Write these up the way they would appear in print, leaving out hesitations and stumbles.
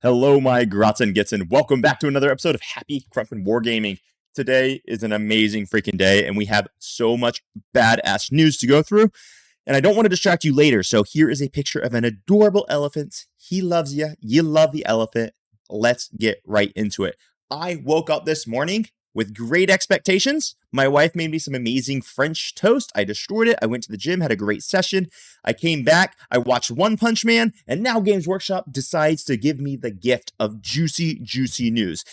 Hello, my Grotzen Gitsen. Welcome back to another episode of Happy Crumpin' Wargaming. Today is an amazing freaking day, and we have so much badass news to go through. And I don't want to distract you later, so here is a picture of an adorable elephant. He loves you. You love the elephant. Let's get right into it. I woke up this morning with great expectations. My wife made me some amazing French toast. I destroyed it. I went to the gym, had a great session. I came back, I watched One Punch Man, and now Games Workshop decides to give me the gift of juicy, juicy news.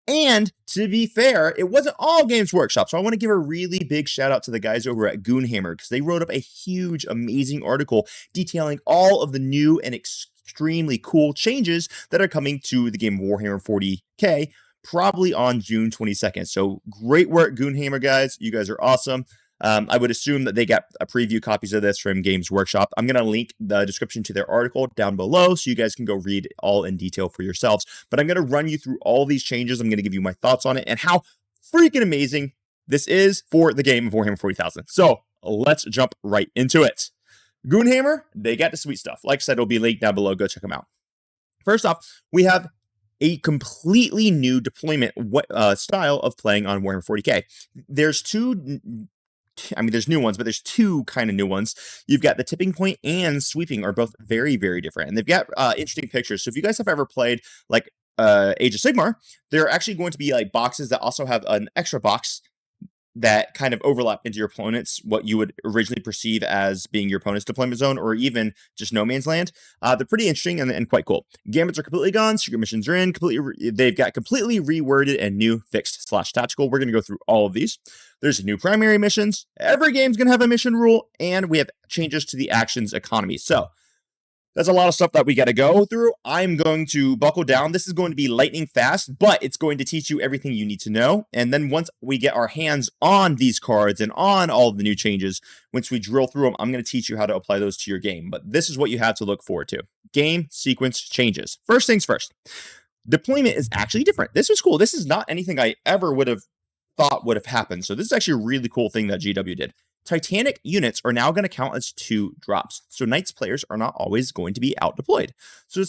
And to be fair, it wasn't all Games Workshop, so I want to give a really big shout out to the guys over at Goonhammer because they wrote up a huge, amazing article detailing all of the new and extremely cool changes that are coming to the game of Warhammer 40k, probably on June 22nd. So great work, Goonhammer guys. You guys are awesome. I would assume that they got a preview copies of this from Games Workshop. I'm going to link the description to their article down below so you guys can go read all in detail for yourselves. But I'm going to run you through all these changes. I'm going to give you my thoughts on it and how freaking amazing this is for the game of Warhammer 40,000. So let's jump right into it. Goonhammer, they got the sweet stuff. Like I said, it'll be linked down below. Go check them out. First off, we have a completely new deployment style of playing on Warhammer 40k. There's new ones, but there's two kind of new ones. You've got the tipping point and sweeping are both very, very different. And they've got interesting pictures. So if you guys have ever played like Age of Sigmar, there are actually going to be like boxes that also have an extra box that kind of overlap into your opponent's, what you would originally perceive as being your opponent's deployment zone, or even just no man's land. They're pretty interesting and quite cool. Gambits are completely gone. Secret missions are in. They've got completely reworded and new fixed / tactical. We're going to go through all of these. There's new primary missions. Every game's going to have a mission rule, and we have changes to the actions economy. So that's a lot of stuff that we got to go through. I'm going to buckle down. This is going to be lightning fast, but it's going to teach you everything you need to know. And then once we get our hands on these cards and on all of the new changes, once we drill through them, I'm going to teach you how to apply those to your game. But this is what you have to look forward to. Game sequence changes. First things first. Deployment is actually different. This was cool. This is not anything I ever would have thought would have happened. So this is actually a really cool thing that GW did. Titanic units are now going to count as 2 drops. So Knights players are not always going to be out deployed. So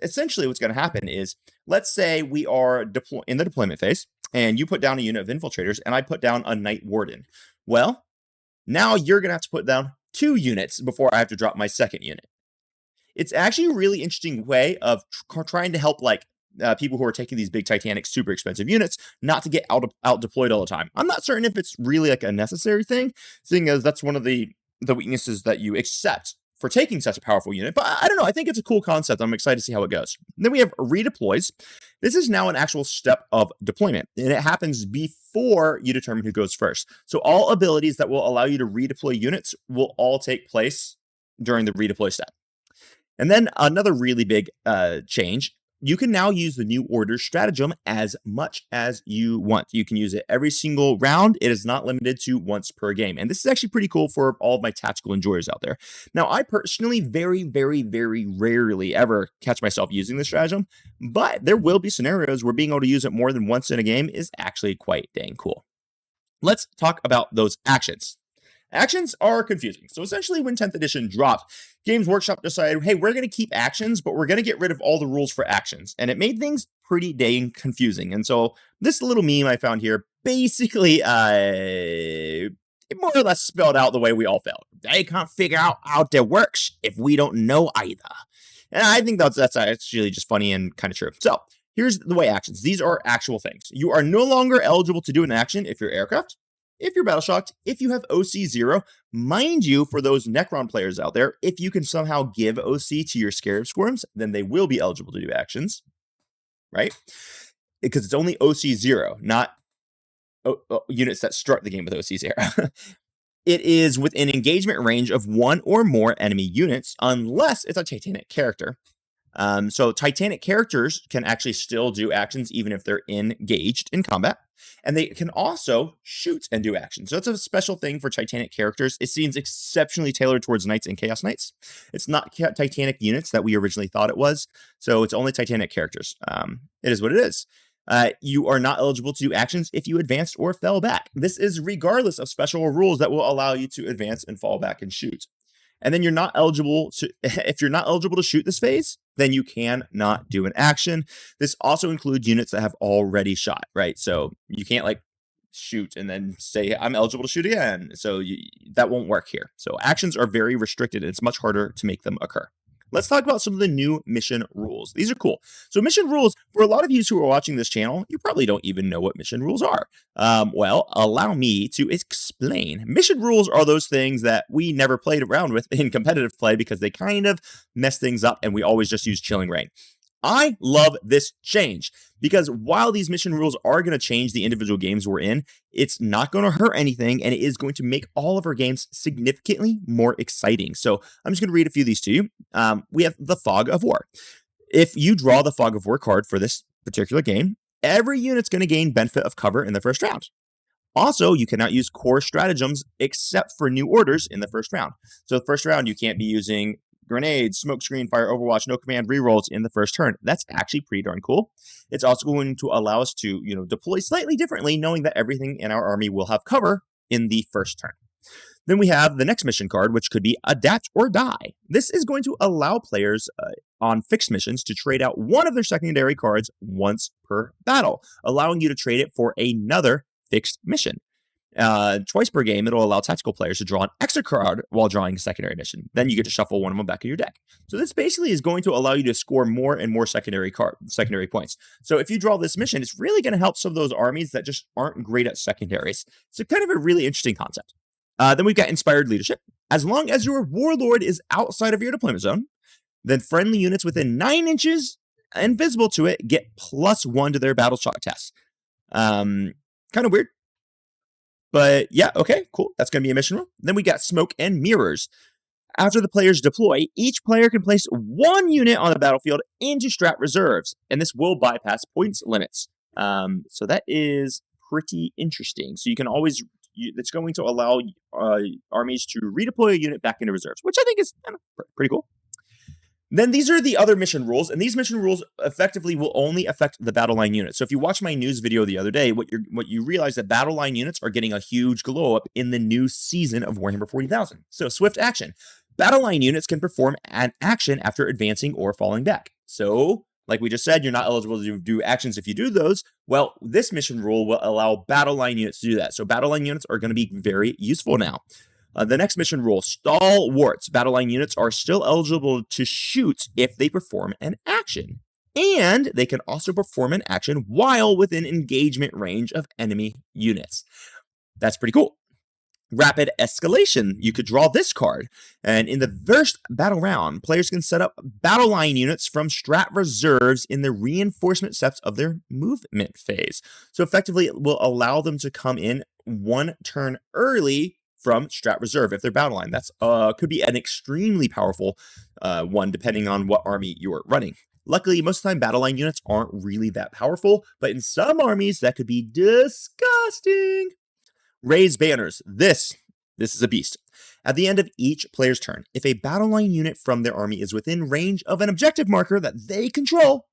essentially what's going to happen is, let's say we are in the deployment phase, and you put down a unit of infiltrators, and I put down a Knight Warden. Well, now you're going to have to put down 2 units before I have to drop my second unit. It's actually a really interesting way of trying to help people who are taking these big Titanic, super expensive units, not to get out deployed all the time. I'm not certain if it's really like a necessary thing, seeing as that's one of the weaknesses that you accept for taking such a powerful unit. But I don't know. I think it's a cool concept. I'm excited to see how it goes. Then we have redeploys. This is now an actual step of deployment, and it happens before you determine who goes first. So all abilities that will allow you to redeploy units will all take place during the redeploy step. And then another really big change. You can now use the New Order stratagem as much as you want. You can use it every single round. It is not limited to once per game. And this is actually pretty cool for all of my tactical enjoyers out there. Now, I personally very, very, very rarely ever catch myself using this stratagem, but there will be scenarios where being able to use it more than once in a game is actually quite dang cool. Let's talk about those actions. Actions are confusing. So essentially when 10th edition dropped, Games Workshop decided, hey, we're going to keep actions, but we're going to get rid of all the rules for actions. And it made things pretty dang confusing. And so this little meme I found here basically it more or less spelled out the way we all felt. They can't figure out how it works if we don't know either. And I think that's actually just funny and kind of true. So here's the way actions. These are actual things. You are no longer eligible to do an action if you're aircraft, if you're battle shocked, if you have OC 0, mind you, for those Necron players out there, if you can somehow give OC to your Scarab Squirms, then they will be eligible to do actions, right? Because it's only OC 0, not units that start the game with OC 0. It is within engagement range of 1 or more enemy units, unless it's a Titanic character. So Titanic characters can actually still do actions even if they're engaged in combat. And they can also shoot and do actions. So it's a special thing for Titanic characters. It seems exceptionally tailored towards Knights and Chaos Knights. It's not Titanic units that we originally thought it was. So it's only Titanic characters. It is what it is. You are not eligible to do actions if you advanced or fell back. This is regardless of special rules that will allow you to advance and fall back and shoot. And then you're not eligible to, if you're not eligible to shoot this phase, then you cannot do an action. This also includes units that have already shot, right? So you can't like shoot and then say I'm eligible to shoot again. So that won't work here. So actions are very restricted and it's much harder to make them occur. Let's talk about some of the new mission rules. These are cool. So mission rules, for a lot of you who are watching this channel, you probably don't even know what mission rules are. Well, allow me to explain. Mission rules are those things that we never played around with in competitive play because they kind of mess things up and we always just use Chilling Reign. I love this change because while these mission rules are going to change the individual games we're in, it's not going to hurt anything and it is going to make all of our games significantly more exciting. So I'm just going to read a few of these to you. We have the Fog of War. If you draw the Fog of War card for this particular game, every unit's going to gain benefit of cover in the first round. Also, you cannot use core stratagems except for new orders in the first round. So the first round, you can't be using grenades, smokescreen, fire, overwatch, no command rerolls in the first turn. That's actually pretty darn cool. It's also going to allow us to, deploy slightly differently, knowing that everything in our army will have cover in the first turn. Then we have the next mission card, which could be Adapt or Die. This is going to allow players on fixed missions to trade out one of their secondary cards once per battle, allowing you to trade it for another fixed mission. Twice per game, it'll allow tactical players to draw an extra card while drawing a secondary mission. Then you get to shuffle one of them back in your deck. So this basically is going to allow you to score more and more secondary points. So if you draw this mission, it's really going to help some of those armies that just aren't great at secondaries. So kind of a really interesting concept. Then we've got Inspired Leadership. As long as your warlord is outside of your deployment zone, then friendly units within 9 inches and visible to it get +1 to their battle shock tests. Kind of weird. But yeah, okay, cool. That's going to be a mission rule. Then we got Smoke and Mirrors. After the players deploy, each player can place 1 unit on the battlefield into strat reserves, and this will bypass points limits. So that is pretty interesting. So you can always, it's going to allow armies to redeploy a unit back into reserves, which I think is pretty cool. Then these are the other mission rules, and these mission rules effectively will only affect the battle line units. So if you watch my news video the other day, what you realize that battle line units are getting a huge glow up in the new season of Warhammer 40,000. So swift action. Battle line units can perform an action after advancing or falling back. So, like we just said, you're not eligible to do actions if you do those. Well, this mission rule will allow battle line units to do that. So battle line units are going to be very useful now. The next mission rule, Stalwarts. Battle line units are still eligible to shoot if they perform an action. And they can also perform an action while within engagement range of enemy units. That's pretty cool. Rapid Escalation. You could draw this card. And in the first battle round, players can set up battle line units from strat reserves in the reinforcement steps of their movement phase. So effectively, it will allow them to come in 1 turn early from strat reserve if they're battle line. That's could be an extremely powerful one depending on what army you're running. Luckily, most of the time battle line units aren't really that powerful, but in some armies that could be disgusting. Raise banners. This is a beast. At the end of each player's turn, if a battle line unit from their army is within range of an objective marker that they control,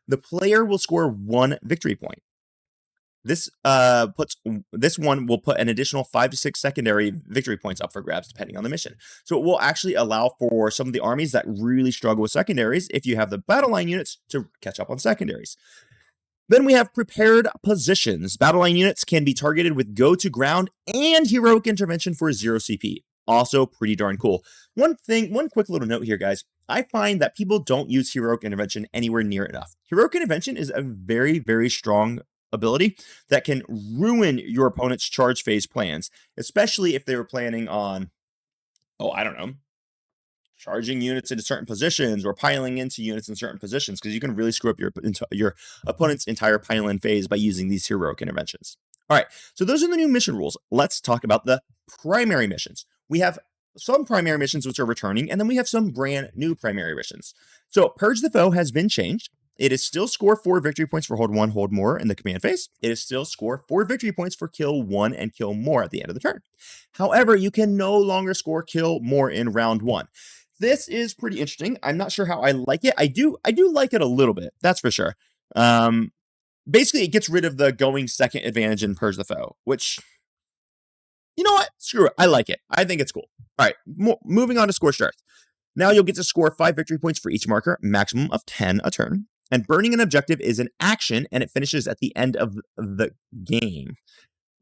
the player will score 1 victory point. This one will put an additional 5 to 6 secondary victory points up for grabs depending on the mission. So it will actually allow for some of the armies that really struggle with secondaries, if you have the battle line units, to catch up on secondaries. Then we have Prepared Positions. Battle line units can be targeted with Go to Ground and Heroic Intervention for 0 CP. Also pretty darn cool. One quick little note here, guys. I find that people don't use Heroic Intervention anywhere near enough. Heroic Intervention is a very, very strong ability that can ruin your opponent's charge phase plans, especially if they were planning on, charging units into certain positions or piling into units in certain positions, because you can really screw up your opponent's entire pile-in phase by using these heroic interventions. All right, so those are the new mission rules. Let's talk about the primary missions. We have some primary missions which are returning, and then we have some brand new primary missions. So Purge the Foe has been changed. It is still score 4 victory points for hold 1, hold more in the command phase. It is still score 4 victory points for kill 1 and kill more at the end of the turn. However, you can no longer score kill more in round 1. This is pretty interesting. I'm not sure how I like it. I do like it a little bit. That's for sure. Basically, it gets rid of the going second advantage in Purge the Foe, which, you know what? Screw it. I like it. I think it's cool. All right, moving on to Scorched Earth. Now you'll get to score 5 victory points for each marker, maximum of 10 a turn. And burning an objective is an action, and it finishes at the end of the game.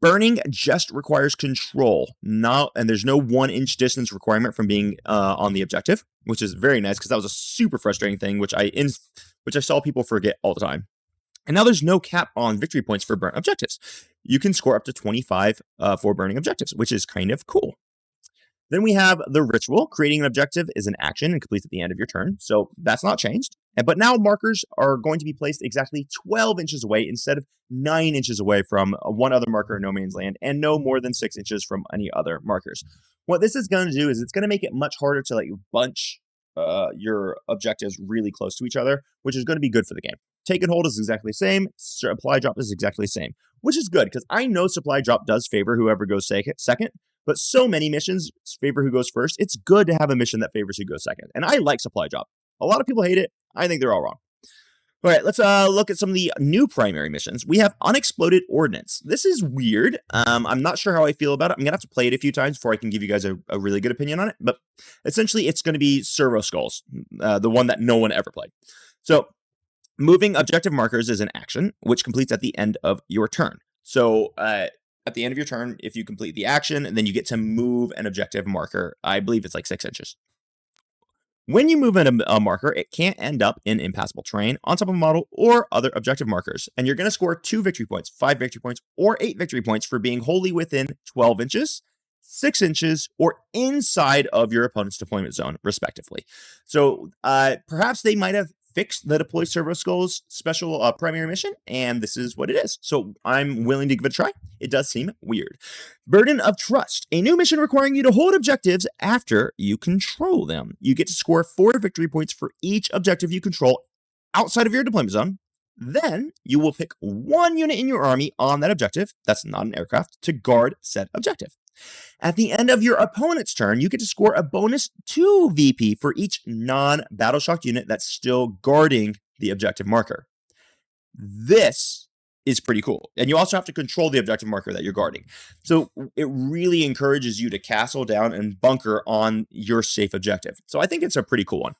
Burning just requires control, and there's no 1-inch distance requirement from being on the objective, which is very nice because that was a super frustrating thing, which I saw people forget all the time. And now there's no cap on victory points for burnt objectives. You can score up to 25 for burning objectives, which is kind of cool. Then we have the ritual. Creating an objective is an action and completes at the end of your turn, so that's not changed. But now markers are going to be placed exactly 12 inches away instead of 9 inches away from one other marker in no man's land, and no more than 6 inches from any other markers. What this is going to do is it's going to make it much harder to bunch your objectives really close to each other, which is going to be good for the game. Take and hold is exactly the same. Supply drop is exactly the same, which is good because I know supply drop does favor whoever goes second, but so many missions favor who goes first. It's good to have a mission that favors who goes second, and I like supply drop. A lot of people hate it. I think they're all wrong. All right, let's look at some of the new primary missions. We have Unexploded Ordnance. This is weird. I'm not sure how I feel about it. I'm going to have to play it a few times before I can give you guys a really good opinion on it. But essentially, it's going to be Servo Skulls, the one that no one ever played. So moving objective markers is an action, which completes at the end of your turn. So at the end of your turn, if you complete the action, then you get to move an objective marker. I believe it's like 6 inches. When you move a marker, it can't end up in impassable terrain, on top of a model, or other objective markers. And you're going to score 2 victory points, 5 victory points, or 8 victory points for being wholly within 12 inches, 6 inches, or inside of your opponent's deployment zone, respectively. So perhaps they might have fixed the Deploy Servo Skulls special primary mission, and this is what it is. So I'm willing to give it a try. It does seem weird. Burden of Trust, a new mission requiring you to hold objectives after you control them. You get to score 4 victory points for each objective you control outside of your deployment zone. Then you will pick 1 unit in your army on that objective, that's not an aircraft, to guard said objective. At the end of your opponent's turn, you get to score a bonus 2 VP for each non-battle shocked unit that's still guarding the objective marker. This is pretty cool. And you also have to control the objective marker that you're guarding. So it really encourages you to castle down and bunker on your safe objective. So I think it's a pretty cool one.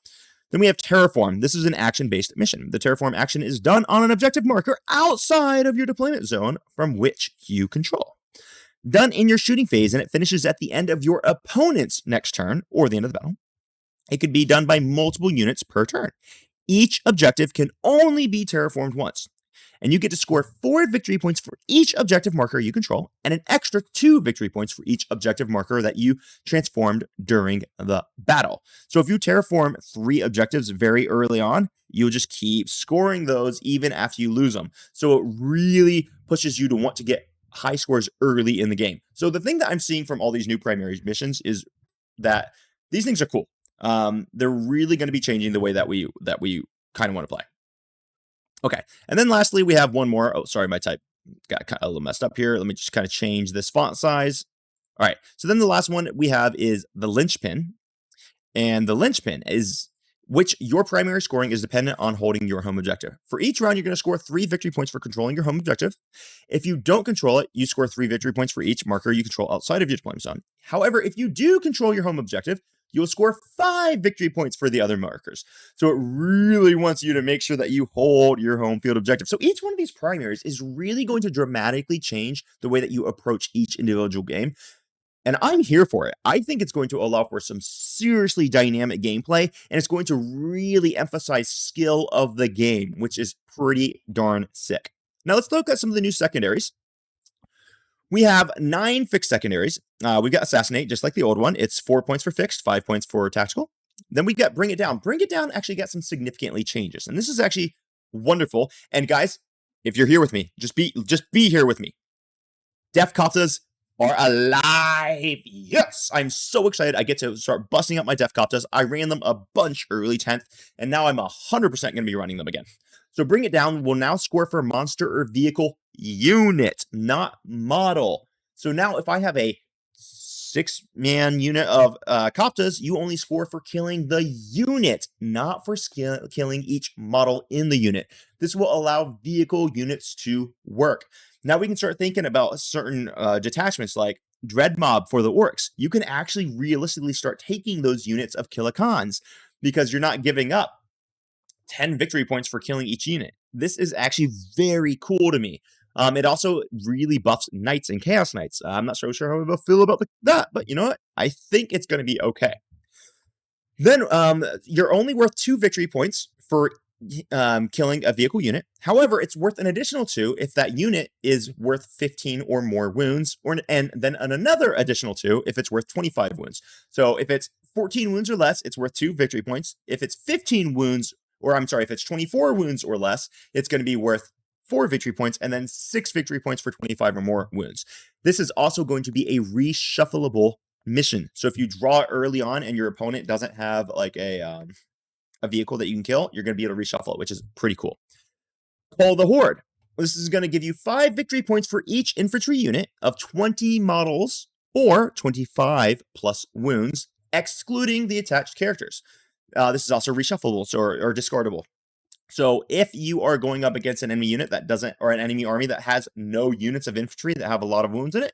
Then we have Terraform. This is an action-based mission. The Terraform action is done on an objective marker outside of your deployment zone from which you control. Done in your shooting phase, and it finishes at the end of your opponent's next turn, or the end of the battle. It could be done by multiple units per turn. Each objective can only be terraformed once. And you get to score 4 victory points for each objective marker you control, and an extra 2 victory points for each objective marker that you transformed during the battle. So if you terraform 3 objectives very early on, you'll just keep scoring those even after you lose them. So it really pushes you to want to get high scores early in the game. So the thing that I'm seeing from all these new primary missions is that these things are cool. They're really going to be changing the way that we kind of want to play. Okay, and then lastly, we have one more. Oh, sorry, my type got kind of a little messed up here. Let me just kind of change this font size. All right, so then the last one we have is the Linchpin. And the Linchpin is which your primary scoring is dependent on holding your home objective. For each round, you're going to score 3 victory points for controlling your home objective. If you don't control it, you score 3 victory points for each marker you control outside of your deployment zone. However, if you do control your home objective, you'll score 5 victory points for the other markers. So it really wants you to make sure that you hold your home field objective. So each one of these primaries is really going to dramatically change the way that you approach each individual game. And I'm here for it. I think it's going to allow for some seriously dynamic gameplay, and it's going to really emphasize skill of the game, which is pretty darn sick. Now let's look at some of the new secondaries. We have 9 fixed secondaries. We've got Assassinate, just like the old one. It's 4 points for fixed, 5 points for tactical. Then we got Bring It Down. Bring It Down actually got some significantly changes, and this is actually wonderful. And guys, if you're here with me, just be here with me. Def Kaptas are alive. Yes, I'm so excited. I get to start busting up my Def Kaptas. I ran them a bunch early 10th, and now I'm 100% going to be running them again. So Bring It Down will now score for monster or vehicle unit, not model. So now if I have a 6-man unit of Kaptas, you only score for killing the unit, not for killing each model in the unit. This will allow vehicle units to work. Now we can start thinking about certain detachments like Dread Mob for the orcs, you can actually realistically start taking those units of Killikans because you're not giving up 10 victory points for killing each unit. This is actually very cool to me. It also really buffs Knights and Chaos Knights. I'm not so sure how I feel about that, but you know what? I think it's going to be okay. Then you're only worth 2 victory points for killing a vehicle unit. However, it's worth an additional 2 if that unit is worth 15 or more wounds, and then another additional 2 if it's worth 25 wounds. So if it's 14 wounds or less, it's worth 2 victory points. If it's 15 wounds, if it's 24 wounds or less, it's going to be worth 4 victory points, and then 6 victory points for 25 or more wounds. This is also going to be a reshuffleable mission. So if you draw early on and your opponent doesn't have like a vehicle that you can kill, you're going to be able to reshuffle it, which is pretty cool. Call the Horde. This is going to give you 5 victory points for each infantry unit of 20 models or 25 plus wounds, excluding the attached characters. This is also reshuffleable or discardable. So if you are going up against an enemy unit that doesn't, or an enemy army that has no units of infantry that have a lot of wounds in it,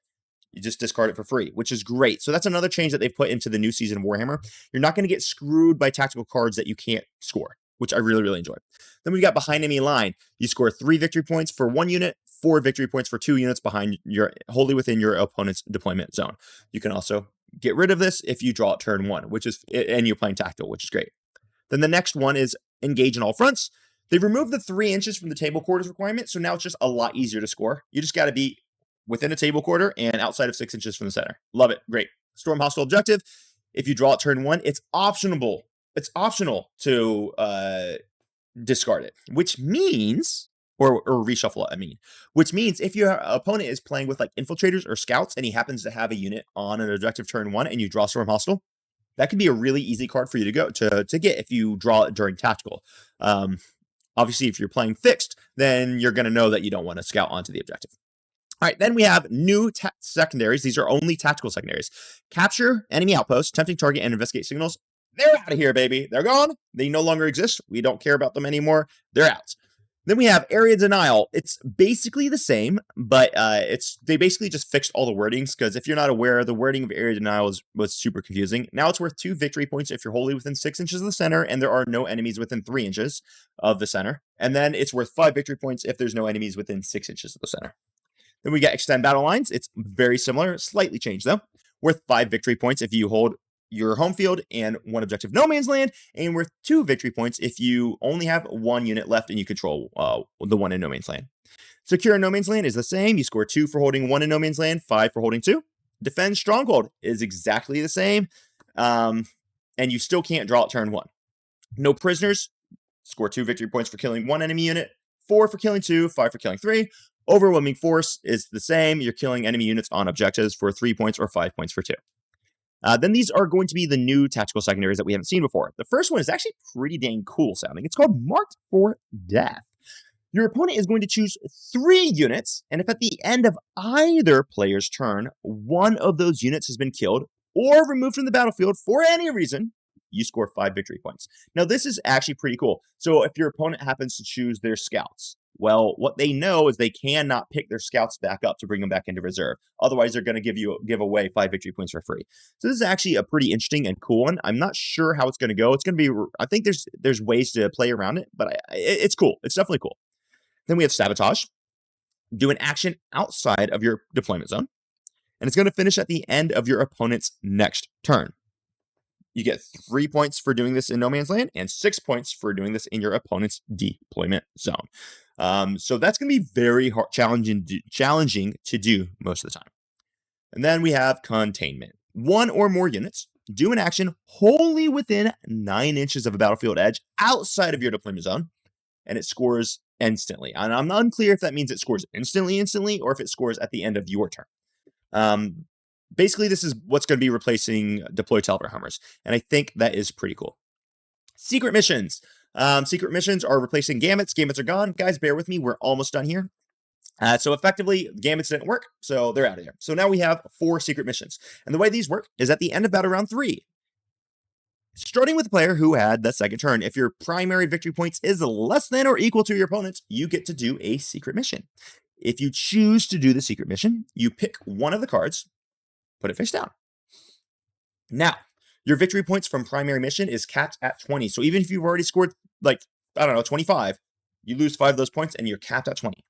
you just discard it for free, which is great. So that's another change that they've put into the new season of Warhammer. You're not going to get screwed by tactical cards that you can't score, which I really, really enjoy. Then we got behind enemy line. You score 3 victory points for 1 unit, 4 victory points for 2 units wholly within your opponent's deployment zone. You can also get rid of this if you draw at turn 1, and you're playing tactical, which is great. Then the next one is engage in all fronts. They've removed the 3 inches from the table quarters requirement, so now it's just a lot easier to score. You just got to be within a table quarter and outside of 6 inches from the center. Love it. Great. Storm hostile objective. If you draw at turn 1, it's optional. It's optional to discard it, which means, or reshuffle it, which means if your opponent is playing with like infiltrators or scouts and he happens to have a unit on an objective turn 1 and you draw Storm hostile, that could be a really easy card for you to get if you draw it during tactical. Obviously, if you're playing fixed, then you're going to know that you don't want to scout onto the objective. All right, then we have new secondaries. These are only tactical secondaries. Capture enemy outposts, tempting target, and investigate signals. They're out of here, baby. They're gone. They no longer exist. We don't care about them anymore. They're out. Then we have area denial. It's basically the same, but they basically just fixed all the wordings, because if you're not aware, the wording of area denial was super confusing. Now it's worth 2 victory points if you're wholly within 6 inches of the center and there are no enemies within 3 inches of the center. And then it's worth 5 victory points if there's no enemies within 6 inches of the center. Then we got extend battle lines. It's very similar, slightly changed though. Worth 5 victory points if you hold your home field and 1 objective no man's land, and worth 2 victory points if you only have 1 unit left and you control the 1 in no man's land. Secure no man's land is the same. You score 2 for holding 1 in no man's land, 5 for holding 2. Defend stronghold is exactly the same, and you still can't draw at turn 1. No prisoners, score 2 victory points for killing 1 enemy unit, 4 for killing 2, 5 for killing 3. Overwhelming force is the same. You're killing enemy units on objectives for 3 points or 5 points for 2. Then these are going to be the new tactical secondaries that we haven't seen before. The first one is actually pretty dang cool sounding. It's called Marked for Death. Your opponent is going to choose 3 units, and if at the end of either player's turn, 1 of those units has been killed or removed from the battlefield for any reason, you score 5 victory points. Now, this is actually pretty cool. So if your opponent happens to choose their scouts, well, what they know is they cannot pick their scouts back up to bring them back into reserve. Otherwise, they're going to give away 5 victory points for free. So this is actually a pretty interesting and cool one. I'm not sure how it's going to go. It's going to be, I think there's ways to play around it, but it's cool. It's definitely cool. Then we have Sabotage. Do an action outside of your deployment zone, and it's going to finish at the end of your opponent's next turn. You get 3 points for doing this in no man's land and 6 points for doing this in your opponent's deployment zone. So that's going to be very challenging to do most of the time. And then we have Containment. 1 or more units do an action wholly within 9 inches of a battlefield edge outside of your deployment zone, and it scores instantly. And I'm unclear if that means it scores instantly, or if it scores at the end of your turn. Basically, this is what's going to be replacing deploy teleporters, and I think that is pretty cool. Secret missions. Secret missions are replacing gambits. Gambits are gone. Guys, bear with me. We're almost done here. So effectively, gambits didn't work, so they're out of here. So now we have 4 secret missions. And the way these work is at the end of battle round 3. Starting with the player who had the second turn, if your primary victory points is less than or equal to your opponent's, you get to do a secret mission. If you choose to do the secret mission, you pick one of the cards put it face down. Now, your victory points from primary mission is capped at 20. So even if you've already scored, like, I don't know, 25, you lose 5 of those points and you're capped at 20.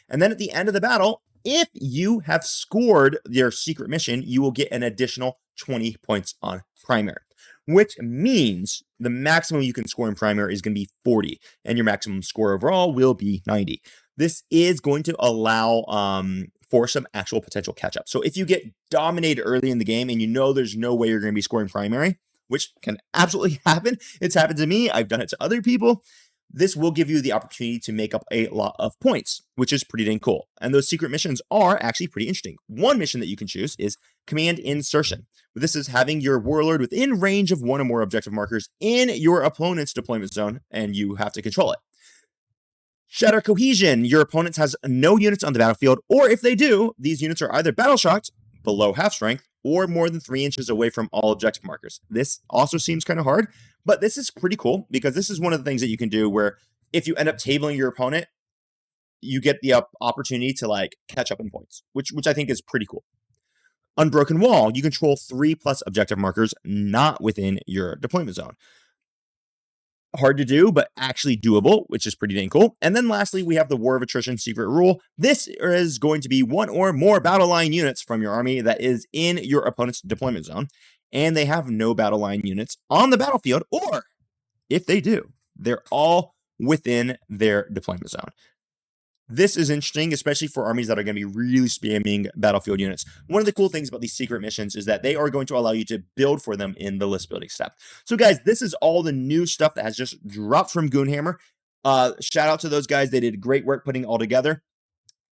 And then at the end of the battle, if you have scored your secret mission, you will get an additional 20 points on primary, which means the maximum you can score in primary is going to be 40, and your maximum score overall will be 90. This is going to allow for some actual potential catch-up. So if you get dominated early in the game and you know there's no way you're going to be scoring primary, which can absolutely happen. It's happened to me. I've done it to other people. This will give you the opportunity to make up a lot of points, which is pretty dang cool. And those secret missions are actually pretty interesting. One mission that you can choose is Command Insertion. This is having your warlord within range of one or more objective markers in your opponent's deployment zone, and you have to control it. Shatter Cohesion. Your opponent has no units on the battlefield, or if they do, these units are either battle shocked, below half strength, or more than 3 inches away from all objective markers. This also seems kind of hard, but this is pretty cool because this is one of the things that you can do where if you end up tabling your opponent, you get the opportunity to like catch up in points, which I think is pretty cool. Unbroken Wall. You control 3+ objective markers not within your deployment zone. Hard to do, but actually doable, which is pretty dang cool. And then lastly, we have the War of Attrition secret rule. This is going to be one or more battle line units from your army that is in your opponent's deployment zone, and they have no battle line units on the battlefield, or if they do, they're all within their deployment zone. This is interesting, especially for armies that are going to be really spamming battlefield units. One of the cool things about these secret missions is that they are going to allow you to build for them in the list building step. So guys, this is all the new stuff that has just dropped from Goonhammer. Shout out to those guys. They did great work putting it all together.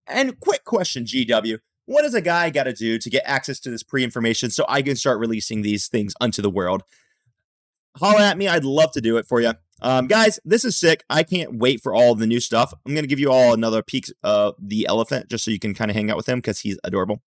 And quick question, GW. What does a guy got to do to get access to this pre-information so I can start releasing these things unto the world? Holla at me. I'd love to do it for you. Guys, this is sick. I can't wait for all the new stuff. I'm going to give you all another peek of the elephant just so you can kind of hang out with him because he's adorable.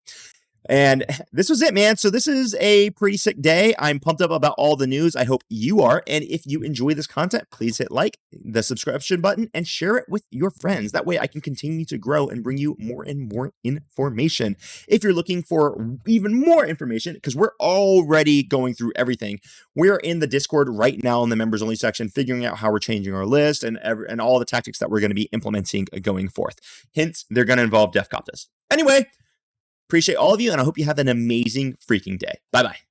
And this was it, man. So this is a pretty sick day. I'm pumped up about all the news. I hope you are. And if you enjoy this content, please hit like, the subscription button, and share it with your friends. That way I can continue to grow and bring you more and more information. If you're looking for even more information, because we're already going through everything, we're in the Discord right now in the members only section, figuring out how we're changing our list and all the tactics that we're going to be implementing going forth. Hence, they're going to involve Def Coptus. Anyway, appreciate all of you, and I hope you have an amazing freaking day. Bye-bye.